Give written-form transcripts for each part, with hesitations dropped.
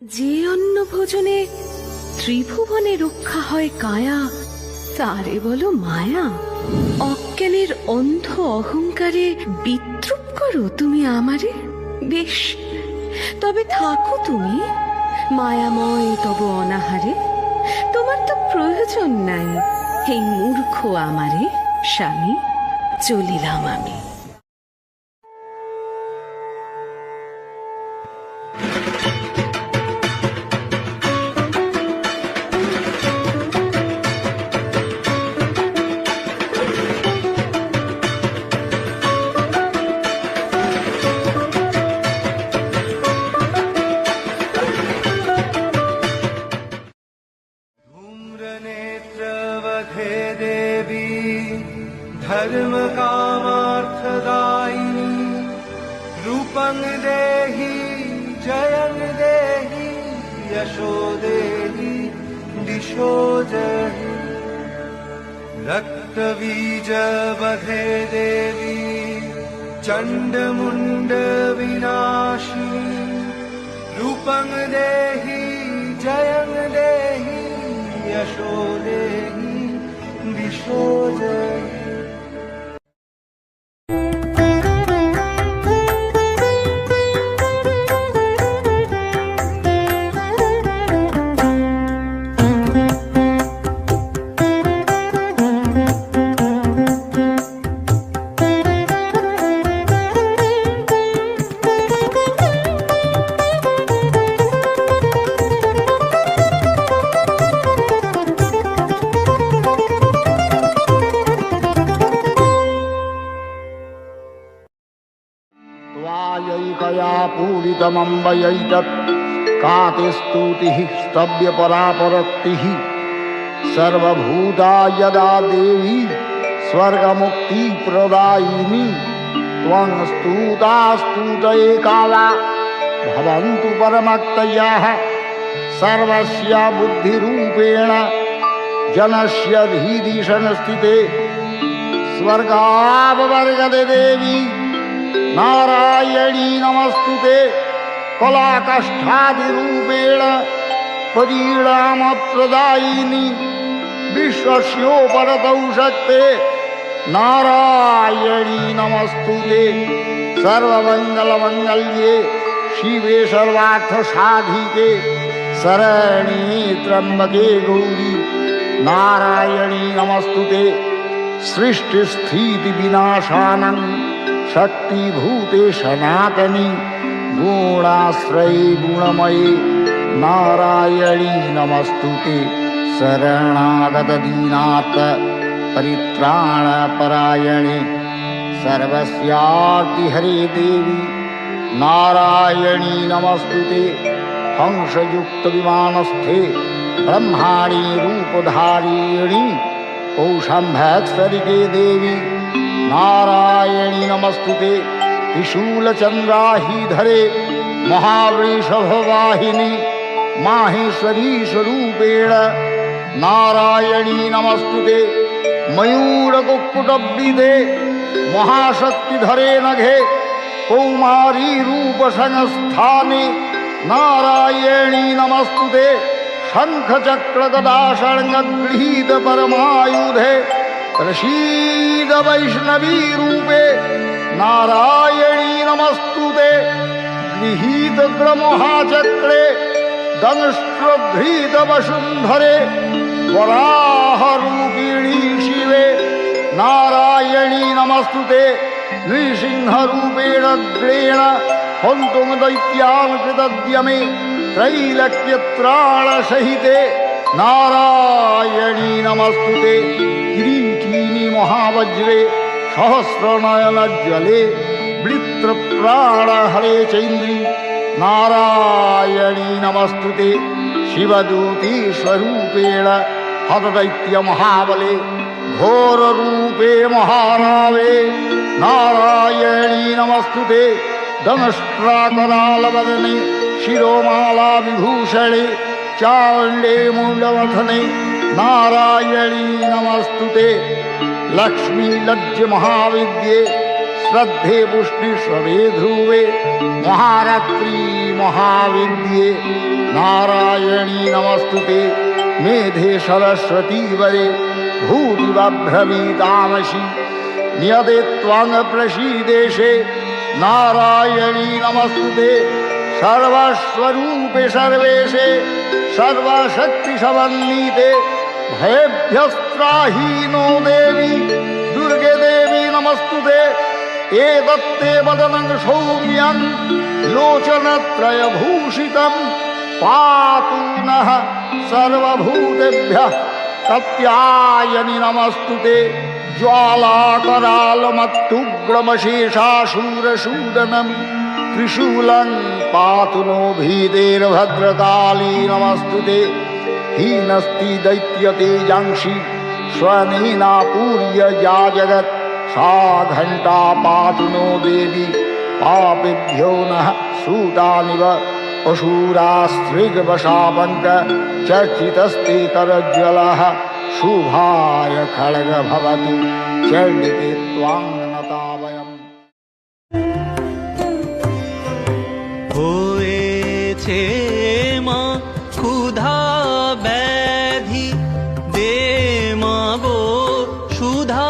যে অন্ন ভোজনে ত্রিভুবনে রক্ষা হয় কায়া, তারে বলো মায়া। অজ্ঞানের অন্ধ অহংকারে বিদ্রুপ করো তুমি আমারে। বেশ, তবে থাকো তুমি মায়াময় তব অনাহারে। তোমার তো প্রয়োজন নাই এই মূর্খ আমারে। স্বামী, চলিলাম আমি। धूम्रनेत्रवधे देवी धर्म कामार्थदायिनी रूपं देहि जयं देहि यशो देहि दिशो जहि। रक्तबीजवधे देवी चण्डमुण्ड विनाशिनी रूपं देहि जयं देहि यशो देहि दिशो जहि। त्वायैकया पूरितमम्बयैतत् का ते स्तुतिः स्तव्यपरापरक्तिः। सर्वभूता यदा देवी स्वर्गमुक्तिप्रदायिनी त्वं स्तुतास्तुतये काला भवन्तु परमक्तयः। सर्वस्य बुद्धिरूपेण जनस्य हृदि संस्थिते स्वर्गापवर्गते देवी नारायणी नमस्तुते। कलाकाष्ठादिरूपेण परिणामप्रदायिनी विश्वस्योपरतौ शक्ते नारायणी नमस्तुते। सर्वमङ्गलमङ्गल्ये शिवे सर्वार्थसाधिके शरण्ये त्र्यम्बके गौरी नारायणी नमस्तुते। सृष्टिस्थितिविनाशानं शक्तिभूते सनातनी गुणाश्रये गुणमये नारायणी नमस्तुते। शरणागतदीनार्थ परित्राणपरायणे सर्वस्यार्तिहरे देवी नारायणी नमस्तुते। हंसयुक्तविमानस्थे ब्रह्माणी रूपधारिणी कौशम्भैश्वरिके देवी नारायणी नमस्तुते। त्रिशूलचन्द्राहिधरे महावृषभवाहिनी माहेश्वरी स्वरूपेण नारायणी नमस्तुते। मयूरकुक्कुटब्दिते महाशक्तिधरे नघे कौमारी रूपसंस्थाने नारायणी नमस्तुते। शङ्खचक्रगदाशङ्खगृहीत परमायुधे प्रसीद वैष्णवी रूपे नारायणी नमस्तुते। गृहीत ग्रमहाचक्रे दंष्ट्रधृत वसुन्धरे वराहरूपिणी शिवे नारायणी नमस्तुते। नृसिंहरूपेण अग्रेण हन्तुं दैत्यान् कृतद्यमे त्रैलक्यत्राणसहिते नारायणी नमस्तुते। किरीटिनी महावज्रे सहस्रनयनज्वले वृत्रप्राणहरे चैन्द्री नारायणी नमस्तुते। शिवदूती स्वरूपेण हतदैत्यमहाबले घोररूपे महारावे नारायणी नमस्तुते। दंष्ट्राकरालवदने शिरोमाला विभूषणे चाण्डे मुण्डवथने नारायणी नमस्तुते। लक्ष्मी लज्ज महाविद्ये श्रद्धे पुष्टि स्वरे ध्रुवे महारात्री महाविद्ये नारायणी नमस्तुते मेधे सरस्वती वरे भूतिब्रवीतामसि नियते त्वां प्रसीदेशे नारायणी नमस्तुते सर्वस्वरूपे सर्वेशे सर्वशक्तिसमन्विते भयेभ्यस्त्राहीनो देवी दुर्गे देवी नमस्तुते एतत्ते वदनं सौम्यं लोचनत्रयभूषितं पातु नः सर्वभूतेभ्यः कात्यायनि नमस्तुते ज्वालाकरालमत्तुग्रमशेषाशूरशूदनं त्रिशूलं पातु नो भीतेर्भद्रकाली नमस्तुते हीनस्ति दैत्यतेजांसि स्वनेना पूर्य या जगत् सा घण्टा पातु नो देवी पापेभ्यो नः सूतानिव असुरास्त्रिगवशापङ्क चर्चितस्ते करज्वलः शुभाय खड्ग भवतु चण्डिके त्वां नता वयम्। হয়েছে মা ক্ষুধা ব্যাধি দে মা গো সুধা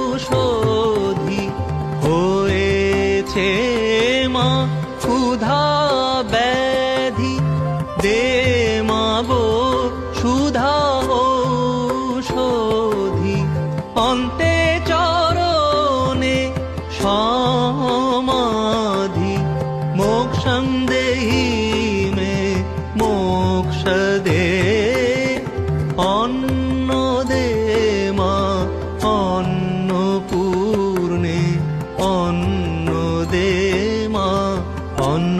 ঔষধি হয়েছে মা ক্ষুধা ব্যাধি দে মা গো সুধা ঔষধি অন্তে চরণে সমাধি मोक्षं देहि मे मोक्ष दे अन्न दे मा अन्नपूर्णे अन्न दे मा अन्न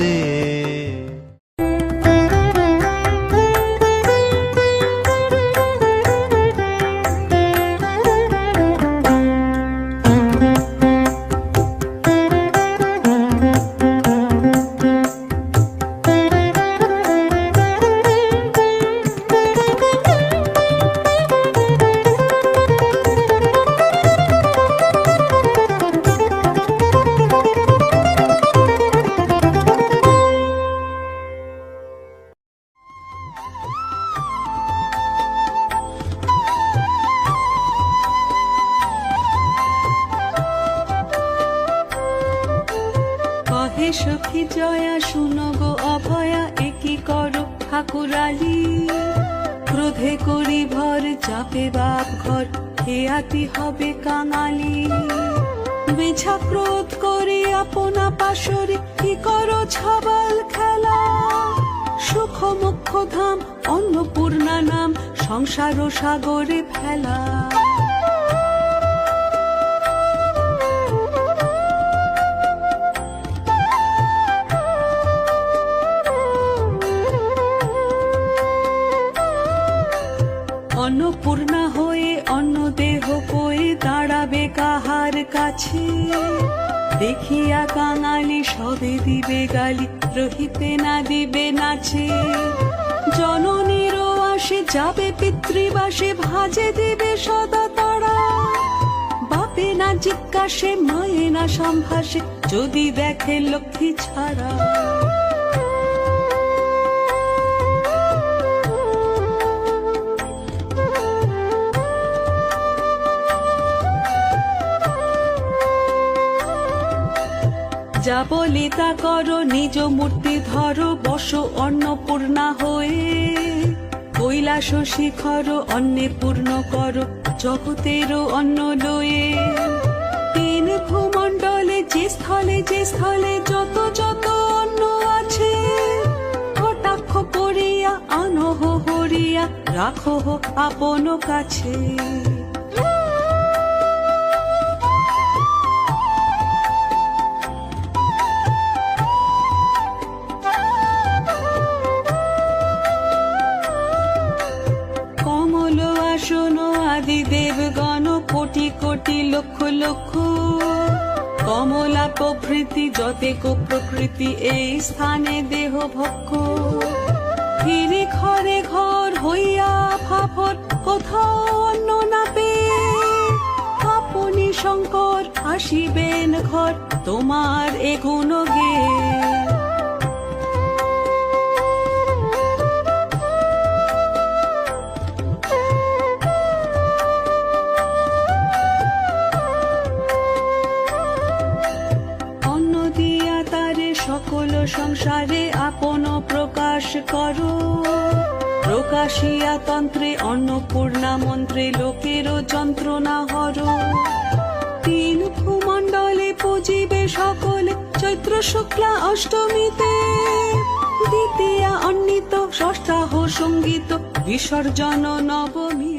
दे। কহে সখী জয়া শুনো গো অভয়া একি করো ঠাকুরালি ক্রোধে করি ভর চাপে বাপ ঘর হেয়াতি হবে কাঙালি বেছা ক্রোধ করি আপনা পাশরে কি করো ছাবাল খেলা সুখ মুখ্য ধাম অন্নপূর্ণা নাম সংসার ও সাগরে ফেলা অন্নপূর্ণা হয়ে অন্ন দেহ কয়ে দাঁড়াবে কাহার কাছে দেখিয়া কাঙালি সবে দিবে গালি রহিতে না দিবে নাচে জননীরও আসে যাবে পিতৃবাসে ভাজে দিবে সদা তারা বাপে না জিজ্ঞাসে মায়ে না সম্ভাসে যদি দেখে লক্ষ্মী ছাড়া যা বলি তা করো নিজ মূর্তি ধরো বসো অন্নপূর্ণা হয়ে কৈলাস শিখর অন্নে পূর্ণ করো জগতেরও অন্ন লয়ে তিন ভূমণ্ডলে যে স্থলে যত যত অন্ন আছে কটাক্ষ করিয়া আনহ হরিয়া রাখো আপন কাছে দেবগণ কোটি কোটি লক্ষ লক্ষ কমলা প্রভৃতি যতেক প্রকৃতি এই স্থানে দেহ ভক্ষ ফিরি ঘরে ঘর হইয়া ফাফর কোথাও অন্ন না পেয়ে আপনি শঙ্কর আসিবেন ঘর তোমার এগুণ গে সংসারে আপন প্রকাশ করো, প্রকাশিয়া তন্ত্রে অন্নপূর্ণা মন্ত্রে লোকেরও যন্ত্রণা হরো। তিন ভূমণ্ডলে পুজিবে সকলে চৈত্র শুক্লা অষ্টমীতে, দ্বিতীয়া অন্বিত ষষ্ঠাহ সঙ্গীত বিসর্জন নবমী।